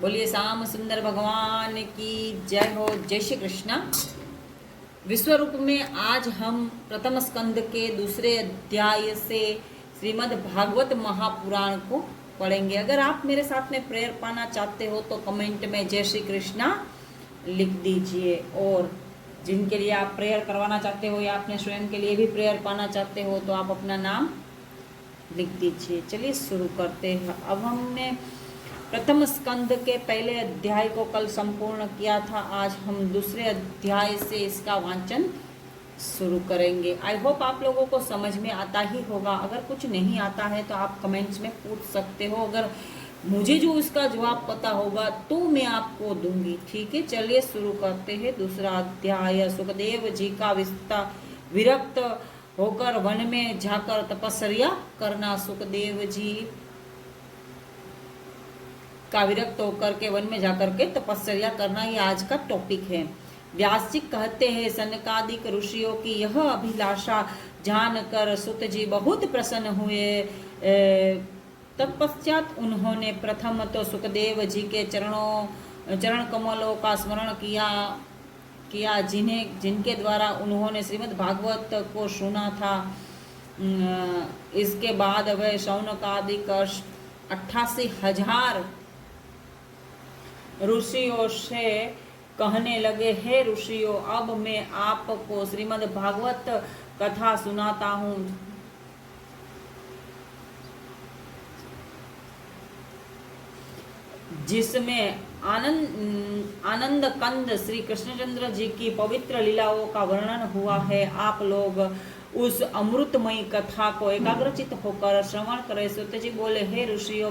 बोलिए श्याम सुंदर भगवान की जय हो। जय श्री कृष्णा। विश्व रूप में आज हम प्रथम स्कंद के दूसरे अध्याय से श्रीमद् भागवत महापुराण को पढ़ेंगे। अगर आप मेरे साथ में प्रेयर पाना चाहते हो तो कमेंट में जय श्री कृष्णा लिख दीजिए, और जिनके लिए आप प्रेयर करवाना चाहते हो या अपने स्वयं के लिए भी प्रेयर पाना चाहते हो तो आप अपना नाम लिख दीजिए। चलिए शुरू करते हैं। अब हमने प्रथम स्कंद के पहले अध्याय को कल संपूर्ण किया था। आज हम दूसरे अध्याय से इसका वांचन शुरू करेंगे। आई होप आप लोगों को समझ में आता ही होगा। अगर कुछ नहीं आता है तो आप कमेंट्स में पूछ सकते हो। अगर मुझे जो इसका जवाब पता होगा तो मैं आपको दूंगी। ठीक है, चलिए शुरू करते हैं। दूसरा अध्याय। सुखदेव जी का विरक्त होकर वन में जाकर तपस्या करना। सुखदेव जी का विरक्त होकर के वन में जाकर के तपस्या करना, ये आज का टॉपिक है। व्यास जी कहते हैं, सनकादिक ऋषियों की यह अभिलाषा जानकर सुत जी बहुत प्रसन्न हुए। तत्पश्चात उन्होंने प्रथम तो सुखदेव जी के चरण कमलों का स्मरण किया जिनके द्वारा उन्होंने श्रीमद् भागवत को सुना था। इसके बाद वह शौनकादिक 88,000 ऋषियों से कहने लगे, हे ऋषियों, अब मैं आपको श्रीमद् भागवत कथा सुनाता हूँ, जिसमें आनंद कंद श्री कृष्णचंद्र जी की पवित्र लीलाओं का वर्णन हुआ है। आप लोग उस अमृतमयी कथा को एकाग्रचित होकर श्रवण करें। सुत जी बोले, हे ऋषियों,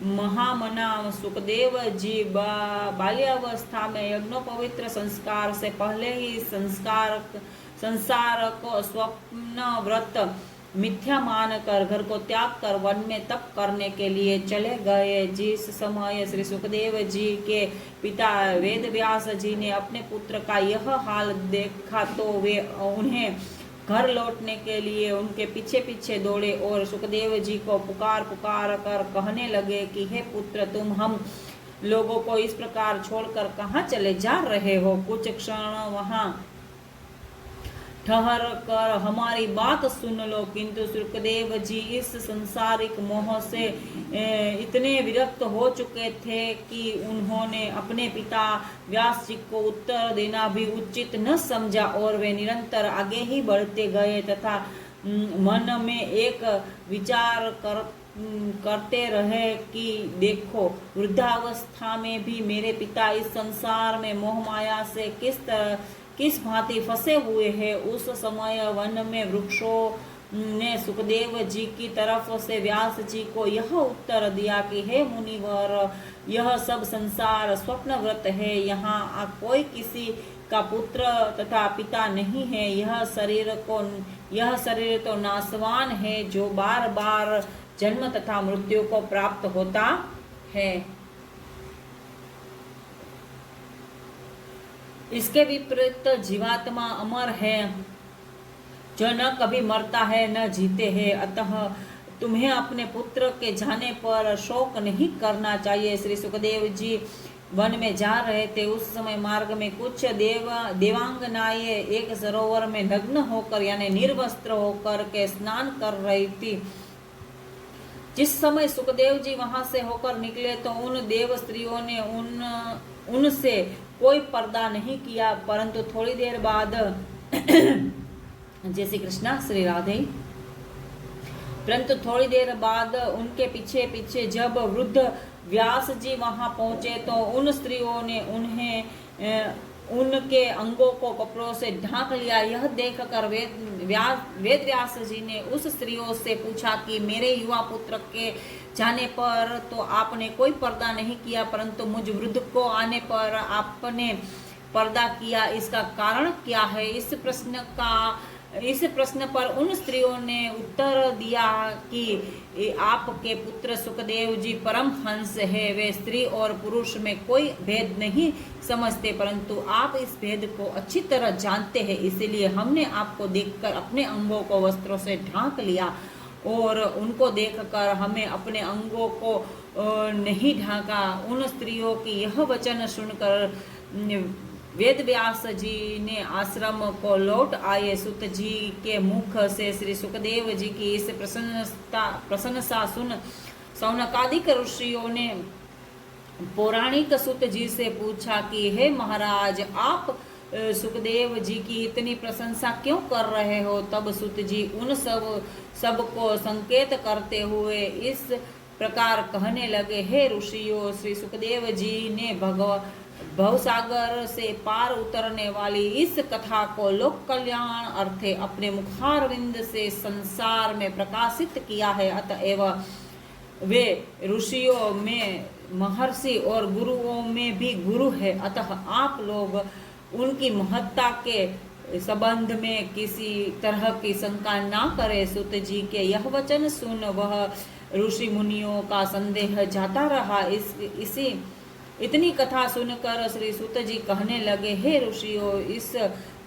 महामना सुखदेव जी बाल्यावस्था में यज्ञोपवित्र संस्कार से पहले ही संसार को स्वप्न व्रत मिथ्या मानकर घर को त्याग कर वन में तप करने के लिए चले गए। जिस समय श्री सुखदेव जी के पिता वेदव्यास जी ने अपने पुत्र का यह हाल देखा तो वे उन्हें घर लौटने के लिए उनके पीछे पीछे दौड़े और सुखदेव जी को पुकार कर कहने लगे कि हे पुत्र, तुम हम लोगों को इस प्रकार छोड़कर कहाँ चले जा रहे हो? कुछ क्षण वहां ठहर कर हमारी बात सुन लो। किंतु सुखदेव जी इस संसारिक मोह से इतने विरक्त हो चुके थे कि उन्होंने अपने पिता व्यास जी को उत्तर देना भी उचित न समझा और वे निरंतर आगे ही बढ़ते गए तथा मन में एक विचार करते रहे कि देखो, वृद्धावस्था में भी मेरे पिता इस संसार में मोह माया से किस भांति फंसे हुए हैं। उस समय वन में वृक्षों ने सुखदेव जी की तरफ से व्यास जी को यह उत्तर दिया कि हे मुनिवर, यह सब संसार स्वप्नव्रत है। यहाँ कोई किसी का पुत्र तथा पिता नहीं है। यह शरीर तो नाशवान है, जो बार बार जन्म तथा मृत्यु को प्राप्त होता है। इसके विपरीत जीवात्मा अमर है, जो न कभी मरता है न जीते हैं। अतः तुम्हें अपने पुत्र के जाने पर शोक नहीं करना चाहिए। श्री सुखदेव जी वन में जा रहे थे। उस समय मार्ग में कुछ देवांगनाएं एक सरोवर में नग्न होकर यानी निर्वस्त्र होकर के स्नान कर रही थी। जिस समय सुखदेव जी वहां से होकर निकले तो उन देव स्त्रियों ने उनसे कोई पर्दा नहीं किया, परंतु थोड़ी देर बाद जय श्री कृष्णा, श्री राधे। परंतु थोड़ी देर बाद उनके पीछे पीछे जब वृद्ध व्यास जी वहां पहुंचे तो उन स्त्रियों ने उन्हें उनके अंगों को कपड़ों से ढांक लिया। यह देखकर वेद व्यास जी ने उस स्त्रियों से पूछा कि मेरे युवा पुत्र के जाने पर तो आपने कोई पर्दा नहीं किया, परंतु मुझ वृद्ध को आने पर आपने पर्दा किया, इसका कारण क्या है? इस प्रश्न पर उन स्त्रियों ने उत्तर दिया कि आपके पुत्र सुखदेव जी परम हंस है। वे स्त्री और पुरुष में कोई भेद नहीं समझते, परंतु आप इस भेद को अच्छी तरह जानते हैं, इसलिए हमने आपको देखकर अपने अंगों को वस्त्रों से ढांक लिया और उनको देखकर हमें अपने अंगों को नहीं ढांका। उन स्त्रियों की यह वचन सुनकर वेद व्यास जी ने आश्रम को लौट आए। सुत जी के मुख से श्री सुखदेव जी की इस प्रशंसा सुन सौनकादिक ऋषियों ने पौराणिक सुत जी से पूछा कि हे महाराज, आप सुखदेव जी की इतनी प्रशंसा क्यों कर रहे हो? तब सुत जी उन सब को संकेत करते हुए इस प्रकार कहने लगे, हे ऋषियों, श्री सुखदेव जी ने भवसागर से पार उतरने वाली इस कथा को लोक कल्याण अर्थे अपने मुखारविंद से संसार में प्रकाशित किया है। अतएव वे ऋषियों में महर्षि और गुरुओं में भी गुरु है। अतः आप लोग उनकी महत्ता के संबंध में किसी तरह की शंका ना करें। सुत जी के यह वचन सुन वह ऋषि मुनियों का संदेह जाता रहा। इतनी कथा सुनकर श्री सुत जी कहने लगे, हे ऋषियों, इस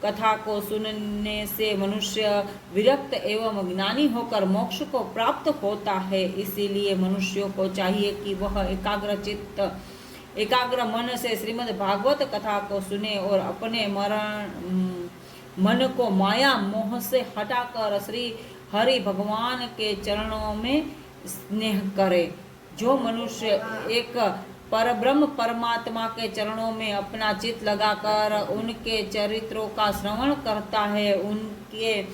कथा को सुनने से मनुष्य विरक्त एवं ज्ञानी होकर मोक्ष को प्राप्त होता है। इसीलिए मनुष्यों को चाहिए कि वह एकाग्र मन से श्रीमद् भागवत कथा को सुने और अपने मन को माया मोह से हटाकर श्री हरि भगवान के चरणों में स्नेह करे। जो मनुष्य एक परब्रह्म परमात्मा के चरणों में अपना चित्त लगाकर उनके चरित्रों का श्रवण करता है, उनके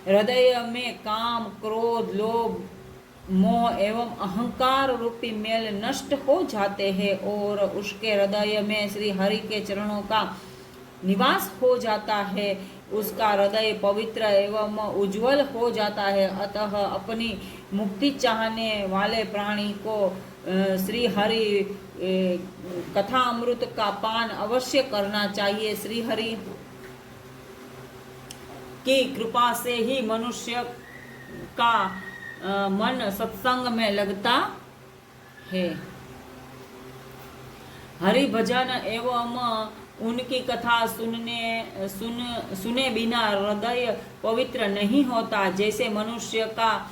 हृदय में काम, क्रोध, लोभ, मोह एवं अहंकार रूपी मेल नष्ट हो जाते हैं और उसके हृदय में श्री हरि के चरणों का निवास हो जाता है। उसका हृदय पवित्र एवं उज्जवल हो जाता है। अतः अपनी मुक्ति चाहने वाले प्राणी को श्री हरि कथा अमृत का पान अवश्य करना चाहिए। श्री हरि की कृपा से ही मनुष्य का मन सत्संग में लगता है। हरि भजन एवं उनकी कथा सुने बिना हृदय पवित्र नहीं होता। जैसे मनुष्य का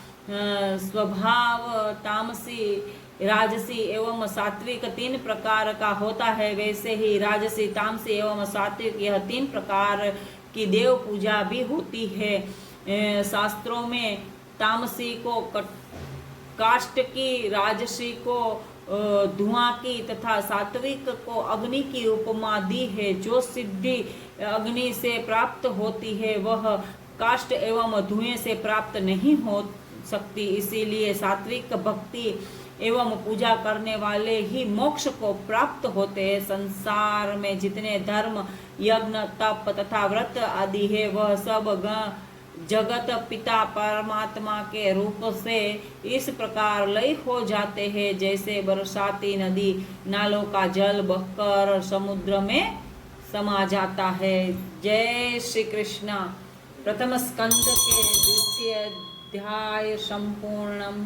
स्वभाव तामसी, राजसी एवं सात्विक 3 प्रकार का होता है, वैसे ही राजसी, तामसी एवं सात्विक यह 3 प्रकार की देव पूजा भी होती है। शास्त्रों में तामसी को काष्ठ की, राजसी को धुआं की तथा सात्विक को अग्नि की उपमा दी है। जो सिद्धि अग्नि से प्राप्त होती है वह काष्ठ एवं धुएं से प्राप्त नहीं हो सकती। इसीलिए सात्विक भक्ति एवं पूजा करने वाले ही मोक्ष को प्राप्त होते हैं। संसार में जितने धर्म, यज्ञ, तप तथा व्रत आदि है वह सब जगत पिता परमात्मा के रूप से इस प्रकार लय हो जाते हैं जैसे बरसाती नदी नालों का जल बहकर समुद्र में समा जाता है। जय श्री कृष्ण। प्रथम स्कंद के 2य अध्याय संपूर्णम।